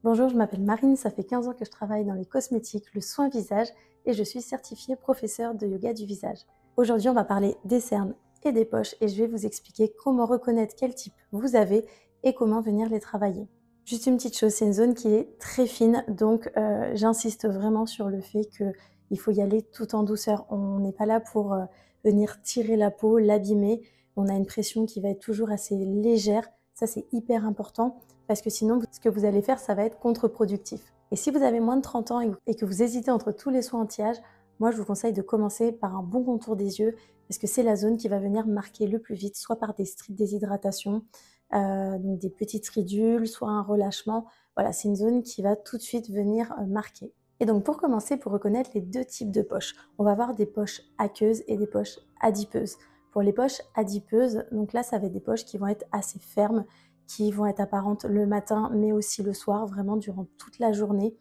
Bonjour, je m'appelle Marine, ça fait 15 ans que je travaille dans les cosmétiques, le soin visage et je suis certifiée professeure de yoga du visage. Aujourd'hui, on va parler des cernes et des poches et je vais vous expliquer comment reconnaître quel type vous avez et comment venir les travailler. Juste une petite chose, c'est une zone qui est très fine, donc j'insiste vraiment sur le fait qu'il faut y aller tout en douceur. On n'est pas là pour venir tirer la peau, l'abîmer. On a une pression qui va être toujours assez légère, ça c'est hyper important. Parce que sinon, ce que vous allez faire, ça va être contre-productif. Et si vous avez moins de 30 ans et que vous hésitez entre tous les soins anti-âge, moi je vous conseille de commencer par un bon contour des yeux, parce que c'est la zone qui va venir marquer le plus vite, soit par des strides déshydratation, donc des petites ridules, soit un relâchement. Voilà, c'est une zone qui va tout de suite venir marquer. Et donc pour commencer, pour reconnaître les deux types de poches, on va avoir des poches aqueuses et des poches adipeuses. Pour les poches adipeuses, donc là ça va être des poches qui vont être assez fermes, qui vont être apparentes le matin, mais aussi le soir, vraiment durant toute la journée.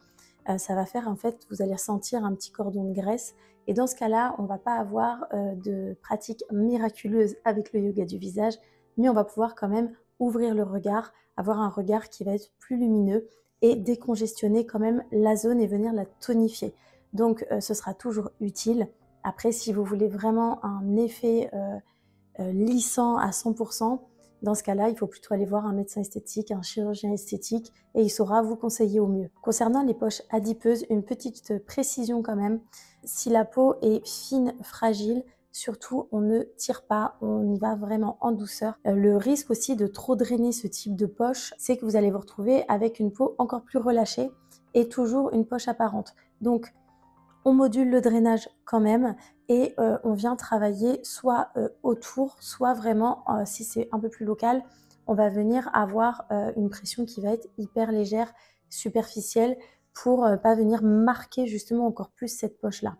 Ça va faire, en fait, vous allez ressentir un petit cordon de graisse. Et dans ce cas-là, on ne va pas avoir de pratique miraculeuse avec le yoga du visage, mais on va pouvoir quand même ouvrir le regard, avoir un regard qui va être plus lumineux et décongestionner quand même la zone et venir la tonifier. Donc, ce sera toujours utile. Après, si vous voulez vraiment un effet lissant à 100%, dans ce cas-là, il faut plutôt aller voir un médecin esthétique, un chirurgien esthétique, et il saura vous conseiller au mieux. Concernant les poches adipeuses, une petite précision quand même. Si la peau est fine, fragile, surtout on ne tire pas, on y va vraiment en douceur. Le risque aussi de trop drainer ce type de poche, c'est que vous allez vous retrouver avec une peau encore plus relâchée et toujours une poche apparente. Donc, on module le drainage quand même et on vient travailler soit autour, soit vraiment, si c'est un peu plus local, on va venir avoir une pression qui va être hyper légère, superficielle, pour pas venir marquer justement encore plus cette poche-là.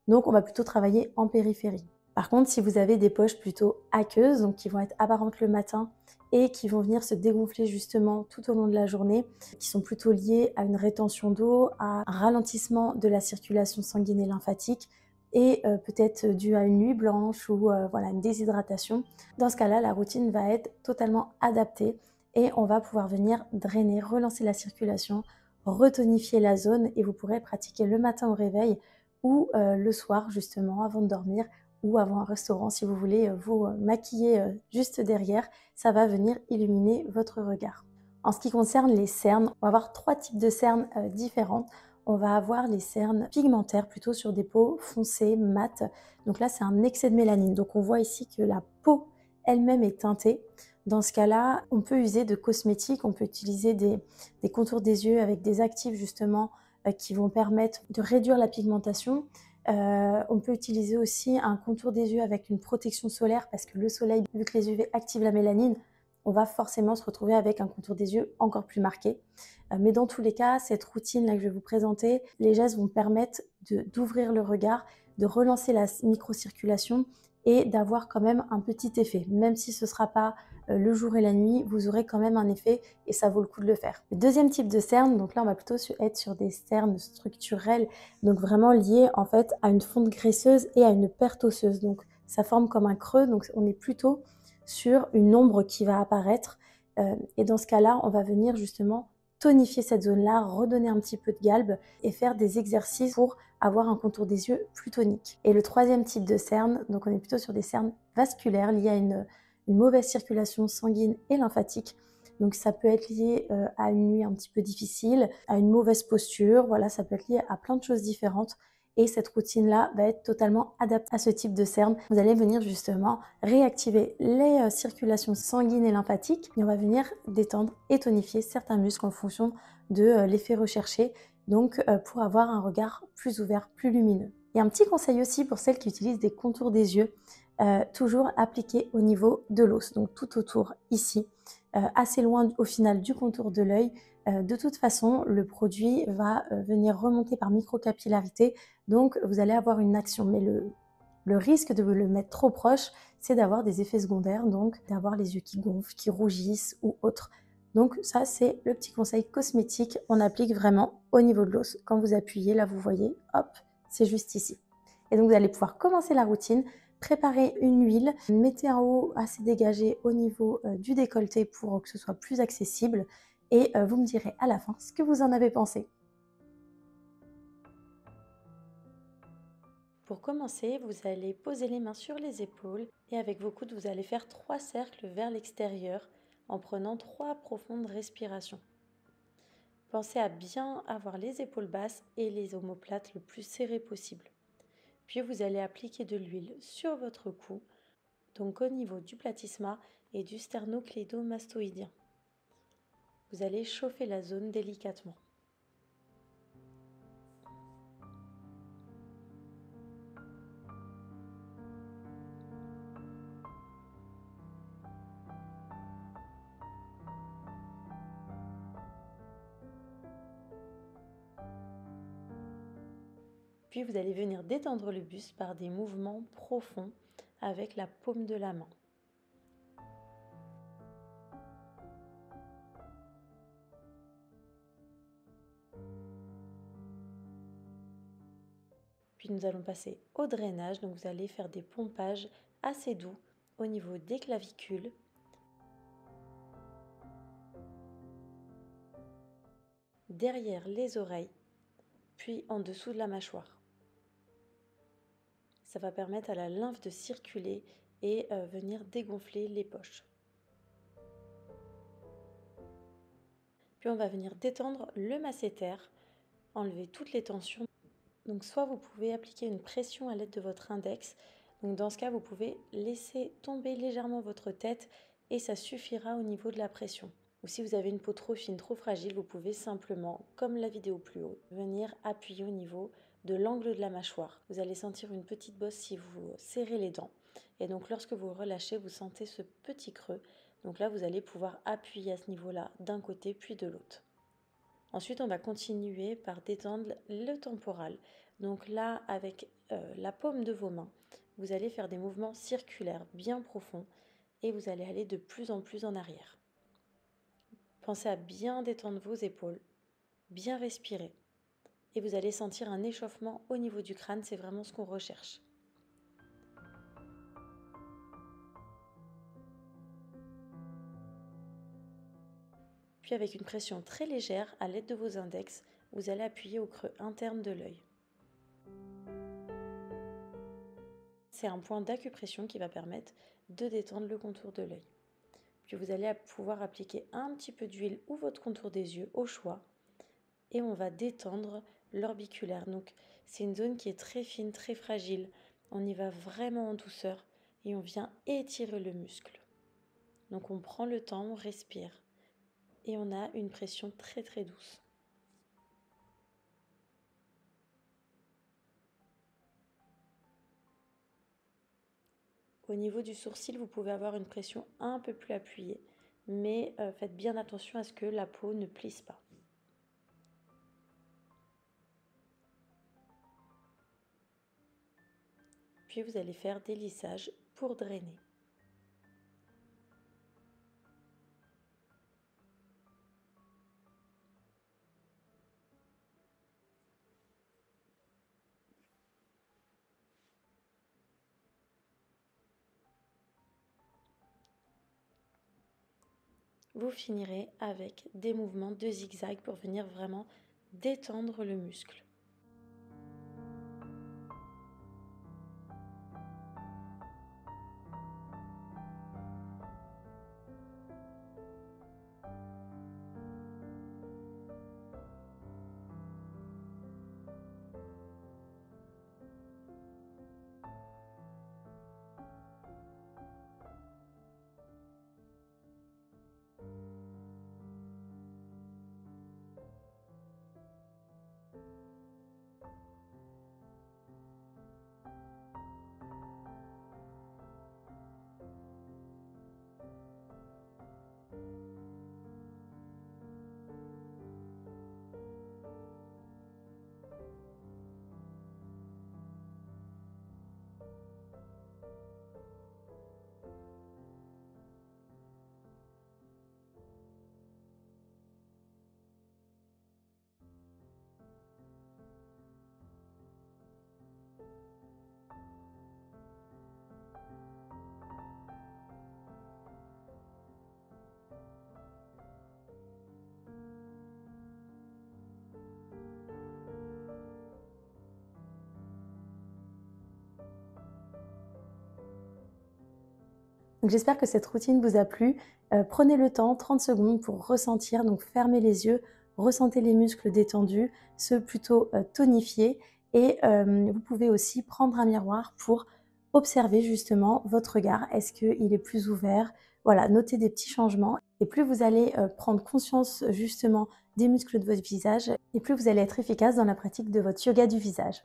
Donc on va plutôt travailler en périphérie. Par contre, si vous avez des poches plutôt aqueuses, donc qui vont être apparentes le matin et qui vont venir se dégonfler justement tout au long de la journée, qui sont plutôt liées à une rétention d'eau, à un ralentissement de la circulation sanguine et lymphatique, et peut-être dû à une nuit blanche ou voilà, une déshydratation, dans ce cas-là, la routine va être totalement adaptée et on va pouvoir venir drainer, relancer la circulation, retonifier la zone et vous pourrez pratiquer le matin au réveil ou le soir justement avant de dormir ou avant un restaurant si vous voulez vous maquiller juste derrière, ça va venir illuminer votre regard. En ce qui concerne les cernes, on va avoir trois types de cernes différentes. On va avoir les cernes pigmentaires plutôt sur des peaux foncées, mates. Donc là, c'est un excès de mélanine. Donc on voit ici que la peau elle-même est teintée. Dans ce cas-là, on peut user de cosmétiques, on peut utiliser des contours des yeux avec des actifs justement qui vont permettre de réduire la pigmentation. On peut utiliser aussi un contour des yeux avec une protection solaire parce que le soleil, vu que les UV activent la mélanine, on va forcément se retrouver avec un contour des yeux encore plus marqué. Mais dans tous les cas, cette routine-là que je vais vous présenter, les gestes vont permettre d'ouvrir le regard, de relancer la microcirculation et d'avoir quand même un petit effet. Même si ce ne sera pas le jour et la nuit, vous aurez quand même un effet et ça vaut le coup de le faire. Le deuxième type de cerne, donc là on va plutôt être sur des cernes structurelles, donc vraiment liées en fait à une fonte graisseuse et à une perte osseuse. Donc ça forme comme un creux, donc on est plutôt sur une ombre qui va apparaître et dans ce cas-là, on va venir justement tonifier cette zone-là, redonner un petit peu de galbe et faire des exercices pour avoir un contour des yeux plus tonique. Et le troisième type de cerne, donc on est plutôt sur des cernes vasculaires liées à une mauvaise circulation sanguine et lymphatique. Donc ça peut être lié à une nuit un petit peu difficile, à une mauvaise posture, voilà, ça peut être lié à plein de choses différentes. Et cette routine-là va être totalement adaptée à ce type de cerne. Vous allez venir justement réactiver les circulations sanguines et lymphatiques et on va venir détendre et tonifier certains muscles en fonction de l'effet recherché, donc pour avoir un regard plus ouvert, plus lumineux. Et un petit conseil aussi pour celles qui utilisent des contours des yeux, toujours appliqué au niveau de l'os, donc tout autour ici, assez loin au final du contour de l'œil. De toute façon, le produit va venir remonter par microcapillarité, donc vous allez avoir une action. Mais le risque de le mettre trop proche, c'est d'avoir des effets secondaires, donc d'avoir les yeux qui gonflent, qui rougissent ou autres. Donc ça, c'est le petit conseil cosmétique. On applique vraiment au niveau de l'os. Quand vous appuyez, là vous voyez, hop, c'est juste ici. Et donc vous allez pouvoir commencer la routine. Préparez une huile, mettez un haut assez dégagé au niveau du décolleté pour que ce soit plus accessible et vous me direz à la fin ce que vous en avez pensé. Pour commencer, vous allez poser les mains sur les épaules et avec vos coudes, vous allez faire 3 cercles vers l'extérieur en prenant 3 profondes respirations. Pensez à bien avoir les épaules basses et les omoplates le plus serrées possible. Puis vous allez appliquer de l'huile sur votre cou, donc au niveau du platysma et du sternocléidomastoïdien. Vous allez chauffer la zone délicatement. Puis vous allez venir détendre le buste par des mouvements profonds avec la paume de la main. Puis nous allons passer au drainage, donc vous allez faire des pompages assez doux au niveau des clavicules, derrière les oreilles, puis en dessous de la mâchoire. Ça va permettre à la lymphe de circuler et venir dégonfler les poches. Puis on va venir détendre le masséter, enlever toutes les tensions. Donc soit vous pouvez appliquer une pression à l'aide de votre index. Donc dans ce cas, vous pouvez laisser tomber légèrement votre tête et ça suffira au niveau de la pression. Ou si vous avez une peau trop fine, trop fragile, vous pouvez simplement, comme la vidéo plus haut, venir appuyer au niveau de l'angle de la mâchoire. Vous allez sentir une petite bosse si vous serrez les dents. Et donc lorsque vous relâchez, vous sentez ce petit creux. Donc là, vous allez pouvoir appuyer à ce niveau-là d'un côté puis de l'autre. Ensuite, on va continuer par détendre le temporal. Donc là, avec la paume de vos mains, vous allez faire des mouvements circulaires bien profonds et vous allez aller de plus en plus en arrière. Pensez à bien détendre vos épaules, bien respirer. Et vous allez sentir un échauffement au niveau du crâne, c'est vraiment ce qu'on recherche. Puis avec une pression très légère, à l'aide de vos index, vous allez appuyer au creux interne de l'œil. C'est un point d'acupression qui va permettre de détendre le contour de l'œil. Puis vous allez pouvoir appliquer un petit peu d'huile ou votre contour des yeux au choix. Et on va détendre l'orbiculaire. Donc c'est une zone qui est très fine, très fragile. On y va vraiment en douceur et on vient étirer le muscle. Donc on prend le temps, on respire et on a une pression très très douce. Au niveau du sourcil, vous pouvez avoir une pression un peu plus appuyée, mais faites bien attention à ce que la peau ne plisse pas. Puis vous allez faire des lissages pour drainer. Vous finirez avec des mouvements de zigzag pour venir vraiment détendre le muscle. Donc j'espère que cette routine vous a plu. Prenez le temps, 30 secondes pour ressentir, donc fermez les yeux, ressentez les muscles détendus, ceux plutôt tonifiés et vous pouvez aussi prendre un miroir pour observer justement votre regard. Est-ce qu'il est plus ouvert? Voilà, notez des petits changements et plus vous allez prendre conscience justement des muscles de votre visage et plus vous allez être efficace dans la pratique de votre yoga du visage.